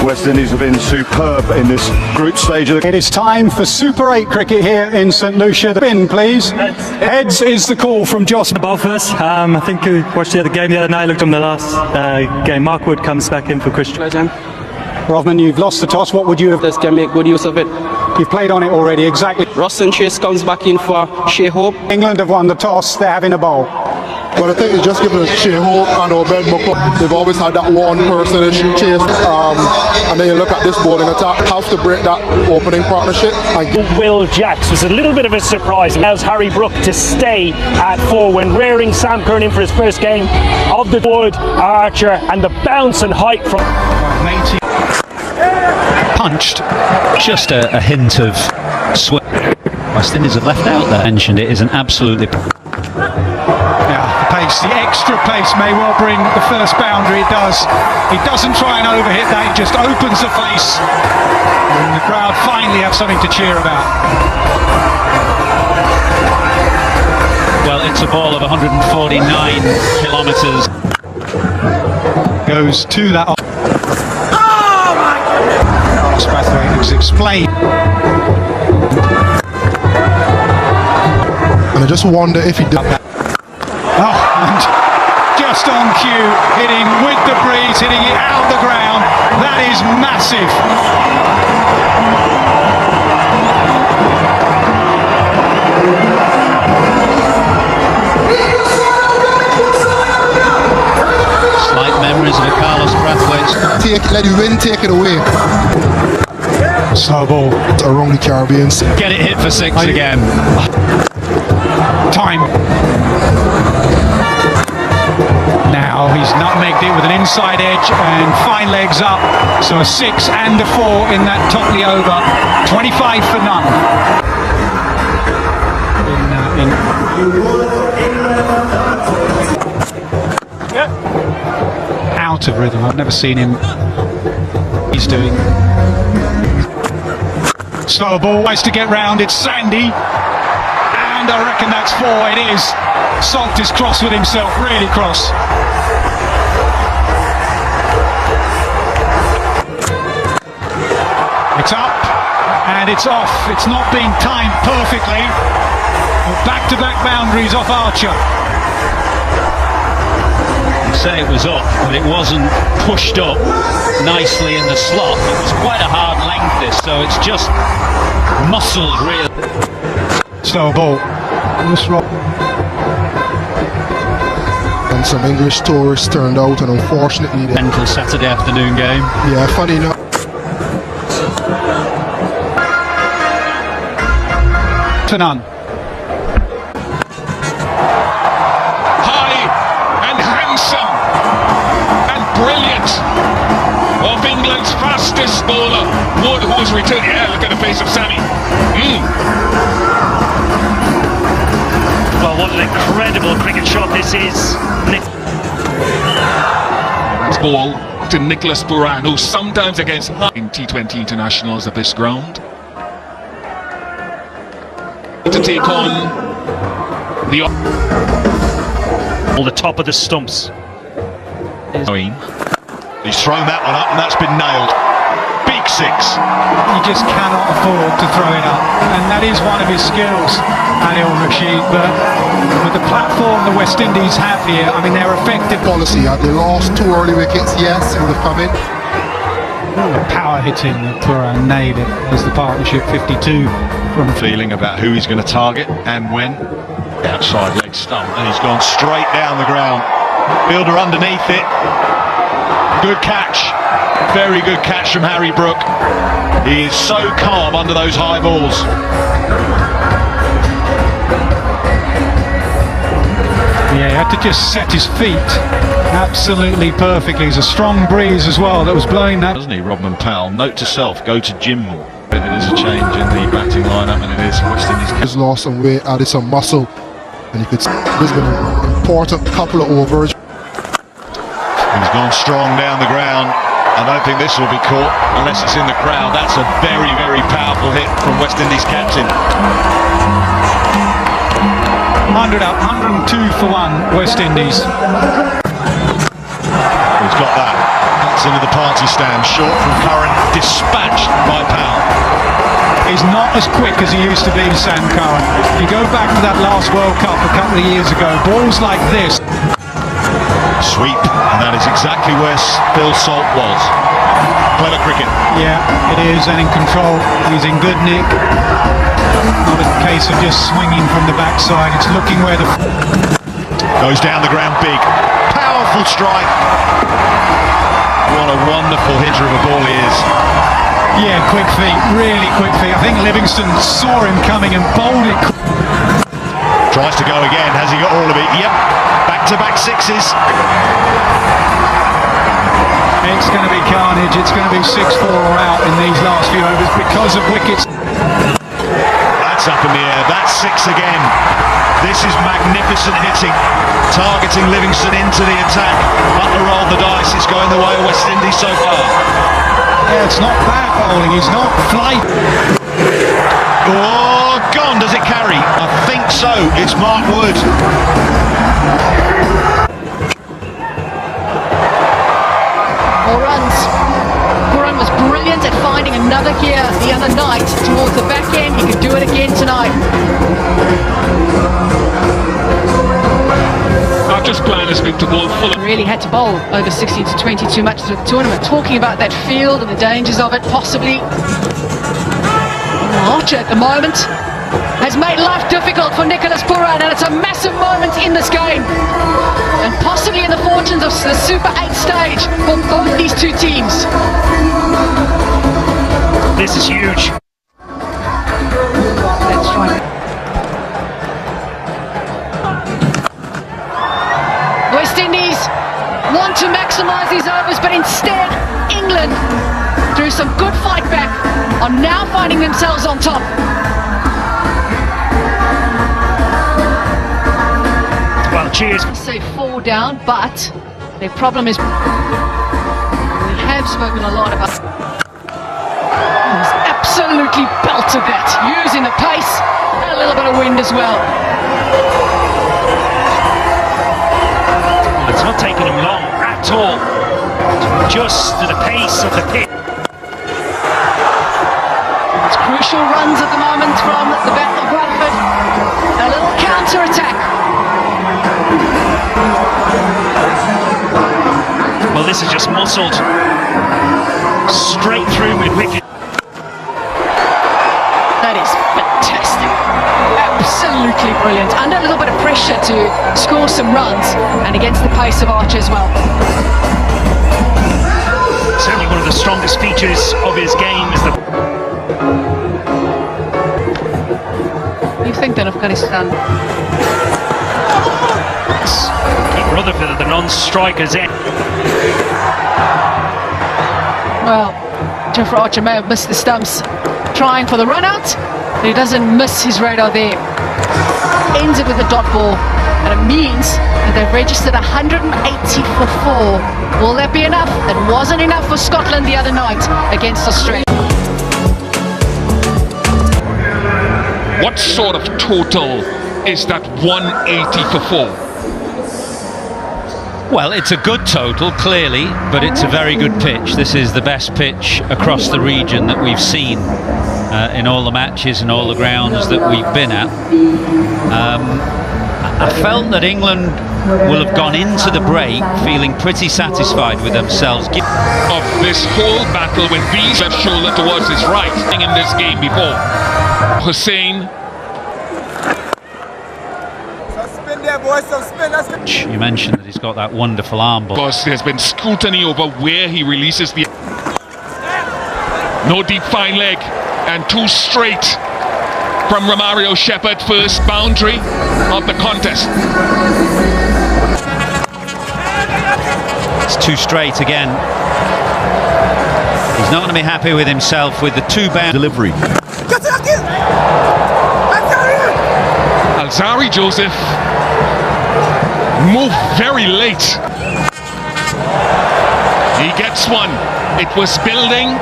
West Indies have been superb in this group stage. It is time for Super 8 cricket here in St Lucia. The bin, please. Heads is the call from Joss. The ball first. I think we watched the other game the other night. Looked on the last game. Mark Wood comes back in for Christian. Rovman, you've lost the toss. What would you have? This can make good use of it. You've played on it already, exactly. Ruston Chase comes back in for Shea Hope. England have won the toss. They're having a bowl. Well, I think it's just given Shea Hope and Ben McCullough. They've always had that one person in chase. And then you look at this bowling attack, have to break that opening partnership. Will Jacks was a little bit of a surprise. Allows Harry Brook to stay at 4 when rearing Sam Curran in for his first game of the Wood, Archer, and the bounce and height from punched. Just a hint of swing. West Indies have left out there. Mentioned it is an absolutely. The extra pace may well bring the first boundary. It does. He doesn't try and overhit that. He just opens the face, and the crowd finally have something to cheer about. Well, it's a ball of 149 kilometres. Goes to that. Oh my goodness! Strathwaite has explained. And I just wonder if he did that. Oh, and just on cue, hitting with the breeze, hitting it out the ground. That is massive. Slight memories of a Carlos Brathwaite. Let the wind take it away. Slow ball. Around the Caribbean. Get it hit for 6 again. Time. Now he's nutmegged it with an inside edge and fine legs up. So a 6 and a 4 in that Topley over. 25 for none. Out of rhythm. I've never seen him. He's doing. Slow ball, ways to get round. It's Sandy. And I reckon that's 4. It is. Salt is cross with himself, really cross. It's up and it's off. It's not being timed perfectly. Back-to-back boundaries off Archer. I'd say it was up, but it wasn't pushed up nicely in the slot. It was quite a hard length this, so it's just muscled really. Slow ball. And some English tourists turned out, and unfortunately mental Saturday afternoon game. Yeah, funny enough. To none. High and handsome and brilliant of England's fastest bowler, Wood, who has returned. Yeah, look at the face of Sammy. Well, what an incredible cricket shot this is. That's ball to Nicholas Buran, who sometimes against in T20 internationals at this ground. To take on the top of the stumps. He's thrown that one up and that's been nailed. Big 6. You just cannot afford to throw it up. And that is one of his skills, Anil Rashid. But with the platform the West Indies have here, I mean, they're effective. Policy. They lost 2 early wickets, yes, it would have come in. Power hitting that Turan nailed it as the partnership 52 from Feeling about who he's going to target and when. Outside leg stump and he's gone straight down the ground. Fielder underneath it. Good catch. Very good catch from Harry Brook. He is so calm under those high balls. Yeah, he had to just set his feet absolutely perfectly. There's a strong breeze as well that was blowing that. Doesn't he, Rodman Powell? Note to self, go to gym more. It is a change in the batting lineup and it is West Indies. He's lost some weight, added some muscle. And you could see there's been an important couple of overs. He's gone strong down the ground. I don't think this will be caught unless it's in the crowd. That's a very, very powerful hit from West Indies captain. 100 up, 102 for 1, West Indies. He's got that. gets into the party stand, short from Curran, dispatched by Powell. He's not as quick as he used to be, Sam Curran. You go back to that last World Cup a couple of years ago, balls like this. Sweep, and that is exactly where Phil Salt was. Clever cricket. Yeah, it is, and in control. He's in good nick. Not a case of just swinging from the backside. It's looking where the... Goes down the ground big. Powerful strike. What a wonderful hitter of a ball he is. Yeah, quick feet, really quick feet. I think Livingston saw him coming and bowled it. Tries to go again. Has he got all of it? Yep. Back-to-back sixes. It's going to be carnage. It's going to be 6-4 or out in these last few overs because of wickets. That's up in the air. That's six again. This is magnificent hitting. Targeting Livingston into the attack. Butler rolled the dice. It's going the way of West Indies so far. Yeah, it's not bad bowling. He's not flight. Oh, gone. Does it carry? I think so. It's Mark Wood. More runs. Curran was brilliant at finding another here the other night towards the back end. He could do it again tonight. Our just plan has been to bowl full of... Really had to bowl over 16 to 20 too much to the tournament. Talking about that field and the dangers of it, possibly. Archer at the moment has made life difficult for Nicholas Pooran, and it's a massive moment in this game. And possibly in the fortunes of the Super 8 stage for both these two teams. This is huge. Let's try. West Indies want to maximise these overs, but instead England, through some good fight back, are now finding themselves on top. Well, cheers. Say 4 down, but their problem is we have spoken a lot about. He's absolutely belted that, using the pace and a little bit of wind as well. It's not taking him long at all to adjust to the pace of the pitch. It's crucial runs at the moment from the Battle of Bradford. A little counter-attack. Well, this is just muscled straight through with wicket. That is fantastic. Absolutely brilliant. Under a little bit of pressure to score some runs, and against the pace of Archer as well. Certainly one of the strongest features of his game is the... You think that Afghanistan... Rutherford, the non-strikers in. Well, Jofra Archer may have missed the stumps trying for the run out, but he doesn't miss his radar there. Ends it with a dot ball, and it means that they've registered 180 for 4. Will that be enough? It wasn't enough for Scotland the other night against Australia. What sort of total is that 180 for 4? Well, it's a good total, clearly, but it's a very good pitch. This is the best pitch across the region that we've seen in all the matches and all the grounds that we've been at. I felt that England will have gone into the break feeling pretty satisfied with themselves. Of this whole battle when V's left shoulder towards his right in this game before. Hussain. You mentioned that he's got that wonderful arm ball. Because there's been scrutiny over where he releases the... No deep fine leg and 2 straight from Romario Shepherd, first boundary of the contest. It's 2 straight again. He's not going to be happy with himself with the 2-bound delivery. Alzari Joseph moved very late. He gets one. It was building.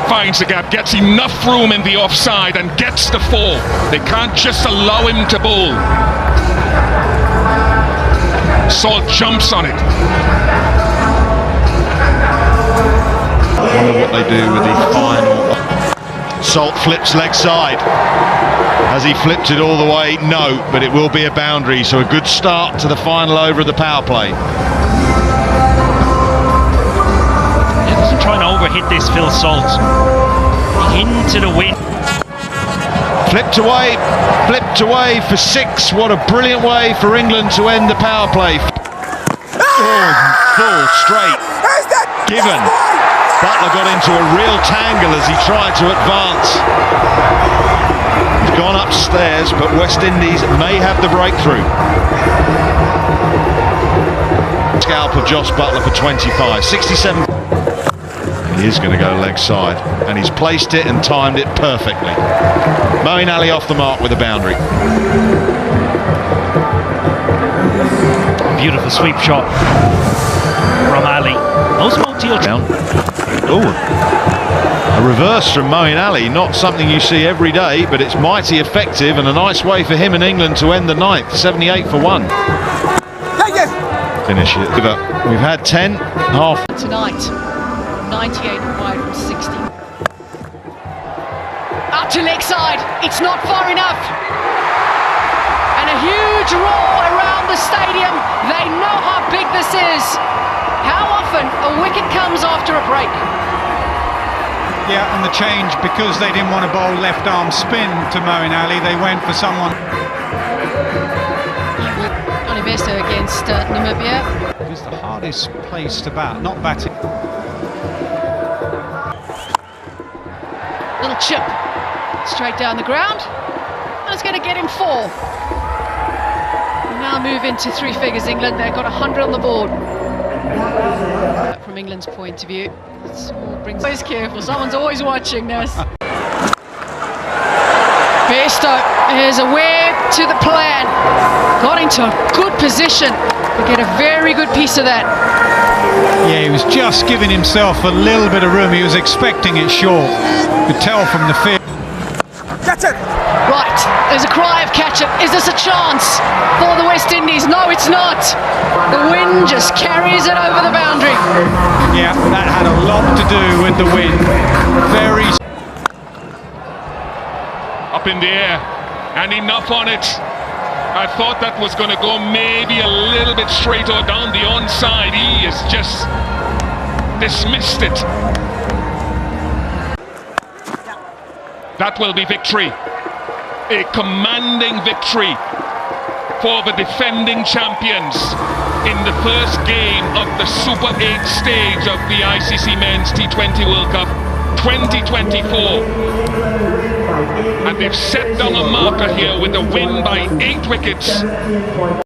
Finds the gap, gets enough room in the offside and gets the 4. They can't just allow him to bowl. Salt jumps on it. I wonder what they do with the final. Salt flips leg side. Has he flipped it all the way? No, but it will be a boundary, so a good start to the final over of the power play. He doesn't try and overhit this, Phil Salt. Into the wind. Flipped away for 6. What a brilliant way for England to end the power play. Oh, full straight. Given. Butler got into a real tangle as he tried to advance. He's gone upstairs, but West Indies may have the breakthrough. Scalp of Josh Butler for 25, 67. He is going to go leg side, and he's placed it and timed it perfectly. Moeen Ali off the mark with a boundary. Beautiful sweep shot from Ali. Those multi Down. Oh, a reverse from Moeen Ali, not something you see every day, but it's mighty effective and a nice way for him and England to end the ninth, 78 for 1. Finish it. We've had 10, half. Tonight, 98 wide from 60. Out to leg side, it's not far enough. And a huge roar around the stadium. They know how big this is. How often a wicket comes after a break. Yeah, and the change, because they didn't want to bowl left arm spin to Moeen Ali, they went for someone. Johnny Bairstow against Namibia. It's the hardest place to bat, not batting. Little chip straight down the ground. And it's going to get him 4. We now move into 3 figures, England. They've got 100 on the board. From England's point of view, it's all brings. Always careful, someone's always watching this. Bairstow is aware to the plan. Got into a good position to get a very good piece of that. Yeah, he was just giving himself a little bit of room. He was expecting it short. Could tell from the field. Right, there's a cry of catch-up. Is this a chance for the West Indies? No, it's not. The wind just carries it over the boundary. Yeah, that had a lot to do with the wind. Very. Up in the air, and enough on it. I thought that was going to go maybe a little bit straighter down the onside. He has just dismissed it. That will be victory. A commanding victory for the defending champions in the first game of the Super 8 stage of the ICC Men's T20 World Cup 2024. And they've set down a marker here with a win by 8 wickets.